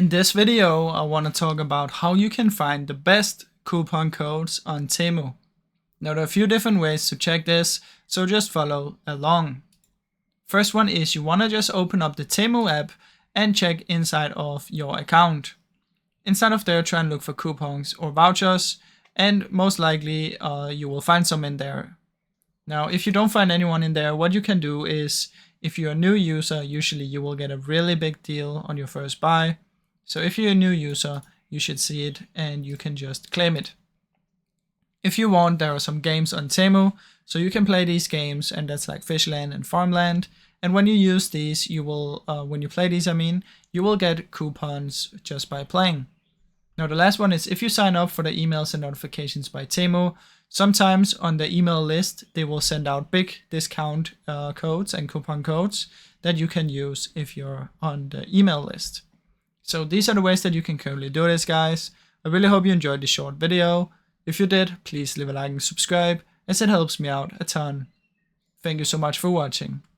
In this video, I want to talk about how you can find the best coupon codes on Temu. Now there are a few different ways to check this, so just follow along. First one is you want to just open up the Temu app and check inside of your account. Inside of there, try and look for coupons or vouchers, and most likely you will find some in there. Now, if you don't find anyone in there, what you can do is, if you're a new user, usually you will get a really big deal on your first buy. So if you're a new user, you should see it and you can just claim it. If you want, there are some games on Temu, so you can play these games, and that's like Fishland and Farmland. And when you use these, you will, when you play these, you will get coupons just by playing. Now the last one is if you sign up for the emails and notifications by Temu, sometimes on the email list, they will send out big discount codes and coupon codes that you can use if you're on the email list. So these are the ways that you can currently do this, guys. I really hope you enjoyed this short video. If you did, please leave a like and subscribe, as it helps me out a ton. Thank you so much for watching.